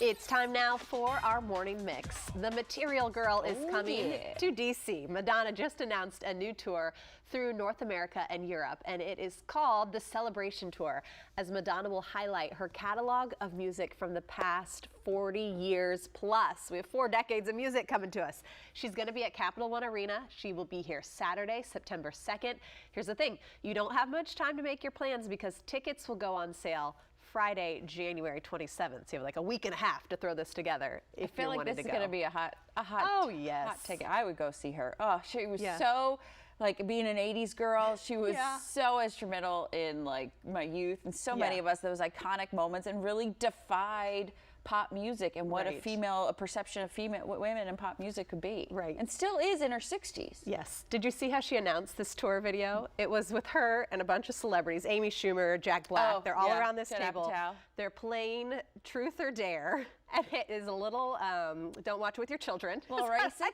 It's time now for our morning mix. The Material Girl is coming to DC. Madonna just announced a new tour through North America and Europe, and it is called the Celebration Tour, as Madonna will highlight her catalog of music from the past 40 years plus. We have 4 decades of music coming to us. She's going to be at Capital One Arena. She will be here Saturday, September 2nd. Here's the thing. You don't have much time to make your plans because tickets will go on sale Friday, January 27th. So you have like a week and a half to throw this together if you wanted to go. I feel like this is going to be a hot hot ticket. I would go see her. Oh, she was so, like, being an 80s girl, she was so instrumental in, like, my youth and so many of us, those iconic moments, and really defied pop music and what a perception of female women in pop music could be. Right. And still is in her 60s. Yes. Did you see how she announced this tour video? It was with her and a bunch of celebrities, Amy Schumer, Jack Black. They're all around this table. They're playing Truth or Dare. And it is a little, don't watch it with your children. A little racy.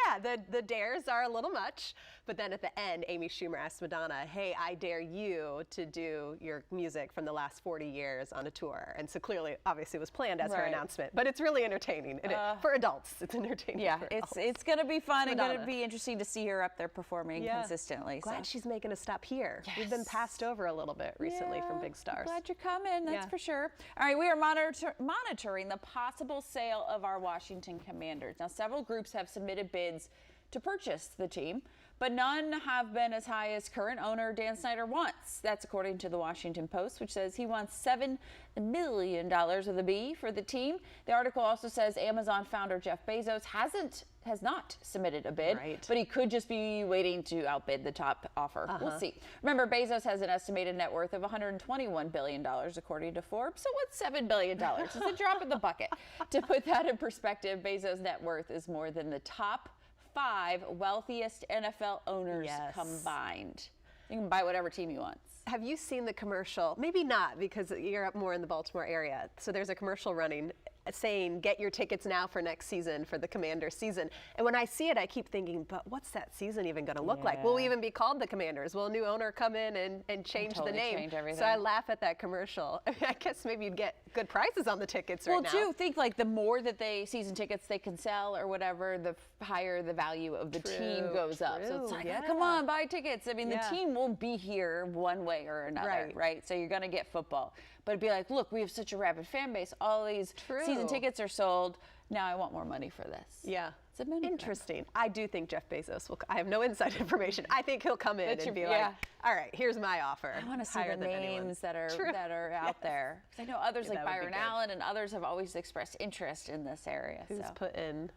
Yeah, the dares are a little much. But then at the end, Amy Schumer asked Madonna, hey, I dare you to do your music from the last 40 years on a tour. And so clearly, obviously, it was planned as her announcement. But it's really entertaining. For adults, it's entertaining. Yeah, it's going to be fun and going to be interesting to see her up there performing consistently. Glad she's making a stop here. Yes. We've been passed over a little bit recently from big stars. Glad you're coming, that's for sure. All right, we are monitoring the possible sale of our Washington Commanders. Now, several groups have submitted bids to purchase the team, but none have been as high as current owner Dan Snyder wants. That's according to the Washington Post, which says he wants $7 million of the B for the team. The article also says Amazon founder Jeff Bezos has not submitted a bid, but he could just be waiting to outbid the top offer. We'll see. Remember, Bezos has an estimated net worth of $121 billion, according to Forbes. So what's $7 billion? It's a drop in the bucket. To put that in perspective, Bezos' net worth is more than the top 5 wealthiest NFL owners combined. You can buy whatever team you want. Have you seen the commercial? Maybe not, because you're up more in the Baltimore area. So there's a commercial running saying, get your tickets now for next season, for the Commanders season. And when I see it, I keep thinking, but what's that season even going to look like? Will we even be called the Commanders? Will a new owner come in and change the name? Change everything. So I laugh at that commercial. I guess maybe you'd get good prices on the tickets right now. Well, too, think like the more that season tickets they can sell or whatever, the higher the value of the team goes up. So it's like, come on, buy tickets. I mean, the team will be here one way or another, right? So you're going to get football. But it'd be like, look, we have such a rabid fan base. All these season tickets are sold. Now I want more money for this. Yeah. It's interesting. I do think Jeff Bezos will. I have no inside information. I think he'll come in and be like, all right, here's my offer. I want to see the names that are out there. Because I know others like Byron Allen and others have always expressed interest in this area. Who's put in,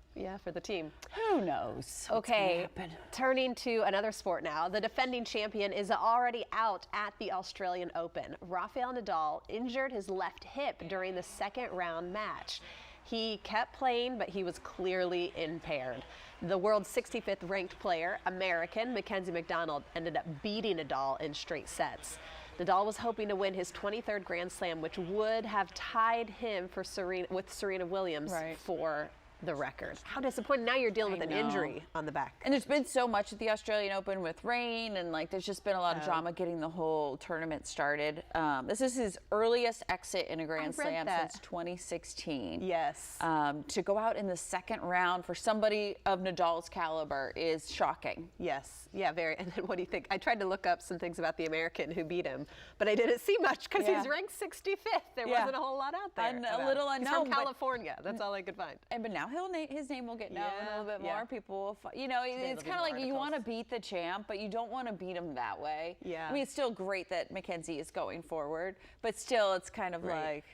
for the team. Who knows? Okay, turning to another sport now. The defending champion is already out at the Australian Open. Rafael Nadal injured his left hip during the second round match. He kept playing, but he was clearly impaired. The world's 65th ranked player, American Mackenzie McDonald, ended up beating Nadal in straight sets. Nadal was hoping to win his 23rd Grand Slam, which would have tied him with Serena Williams for the record. How disappointing. Now you're dealing with an injury on the back. And there's been so much at the Australian Open with rain, and there's just been a lot of drama getting the whole tournament started. This is his earliest exit in a Grand Slam since 2016. Yes. To go out in the second round for somebody of Nadal's caliber is shocking. Yes. Yeah, very. And then what do you think? I tried to look up some things about the American who beat him, but I didn't see much because he's ranked 65th. There wasn't a whole lot out there. And a little unknown. He's from California. That's all I could find. But now his name will get known a little bit more. People will, it's kind of like you want to beat the champ, but you don't want to beat him that way. Yeah. I mean, it's still great that Mackenzie is going forward, but still, it's kind of like,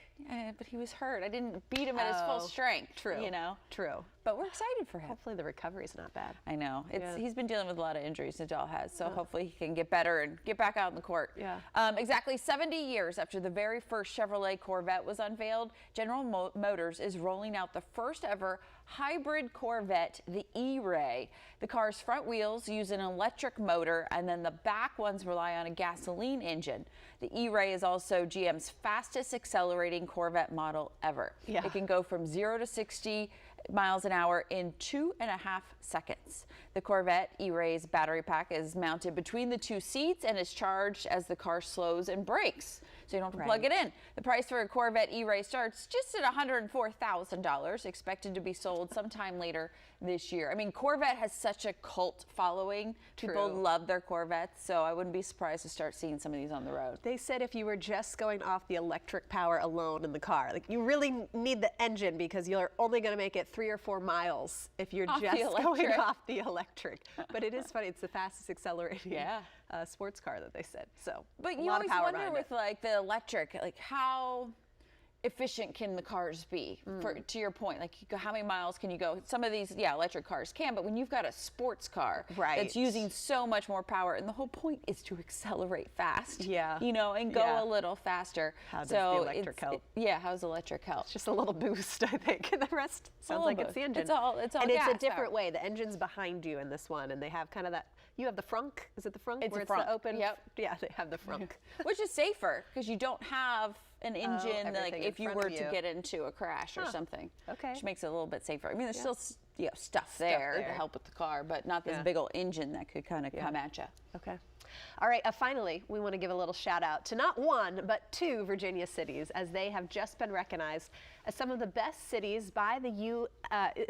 but he was hurt. I didn't beat him at his full strength. True. True. But we're excited for him. Hopefully the recovery's not bad. I know. He's been dealing with a lot of injuries, Nadal has, so hopefully he can get better and get back out in the court. Yeah. Exactly 70 years after the very first Chevrolet Corvette was unveiled, General Motors is rolling out the first ever hybrid Corvette, the E-Ray. The car's front wheels use an electric motor, and then the back ones rely on a gasoline engine. The E-Ray is also GM's fastest accelerating Corvette model ever. Yeah. It can go from 0 to 60 miles an hour in 2.5 seconds. The Corvette E-Ray's battery pack is mounted between the two seats and is charged as the car slows and brakes. So so you don't have to plug it in. The price for a Corvette E-Ray starts just at $104,000, expected to be sold sometime later this year. I mean, Corvette has such a cult following. People love their Corvettes, so I wouldn't be surprised to start seeing some of these on the road. They said if you were just going off the electric power alone in the car, like you really need the engine because you're only going to make it 3 or 4 miles if you're just going off the electric. But it is funny, it's the fastest accelerating sports car that they said. So, but you always wonder with like the electric, like how efficient can the cars be? To your point, like how many miles can you go? Some of these, electric cars can, but when you've got a sports car that's using so much more power, and the whole point is to accelerate fast, and go a little faster. How does the electric help? How's electric help? It's just a little boost, I think, and the rest sounds like it's the engine. It's all and it's a different way. The engine's behind you in this one, and they have kind of that. You have the frunk. Is it the frunk? It's where the frunk. The open. Yep. Yeah, they have the frunk. Which is safer because you don't have an engine like if you were to get into a crash or something. Okay. Which makes it a little bit safer. I mean, there's still stuff there to help with the car, but not this big old engine that could kind of come at you. Okay. All right, finally, we want to give a little shout out to not one, but 2 Virginia cities, as they have just been recognized as some of the best cities by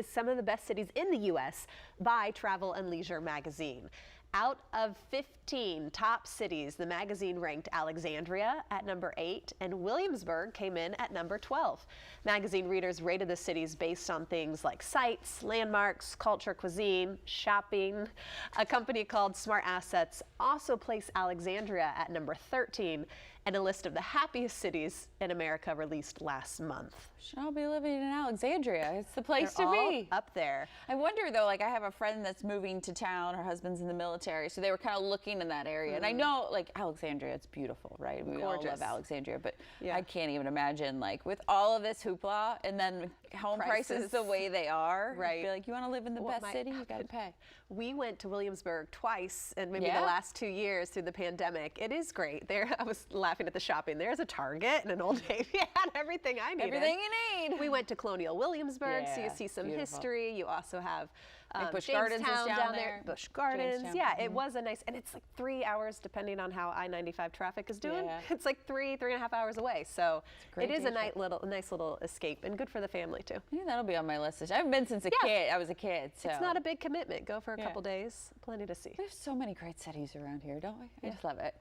some of the best cities in the U.S. by Travel and Leisure magazine. Out of 15 top cities, the magazine ranked Alexandria at number 8 and Williamsburg came in at number 12. Magazine readers rated the cities based on things like sights, landmarks, culture, cuisine, shopping. A company called Smart Assets also placed Alexandria at number 13, and a list of the happiest cities in America released last month. Should all be living in Alexandria. It's the place They're to be. Up there. I wonder though, like I have a friend that's moving to town, her husband's in the military, so they were kind of looking in that area. And I know like Alexandria, it's beautiful, right? We all love Alexandria, but I can't even imagine like with all of this hoopla and then home prices the way they are. Right. Be like, you want to live in the best city, you got to pay. We went to Williamsburg twice in maybe the last 2 years through the pandemic. It is great. There, I was laughing at the shopping. There's a Target and an Old Navy. Had everything I needed. Everything you need. We went to Colonial Williamsburg, so you see some history. You also have Busch Gardens is down there. Busch Gardens. It was a nice, and it's like 3 hours depending on how I-95 traffic is doing. It's like 3.5 hours away. So it is a nice little escape and good for the family too. Yeah, that'll be on my list. I haven't been since a kid. I was a kid. So it's not a big commitment. Go for a couple days. Plenty to see. There's so many great cities around here, don't we? I just love it.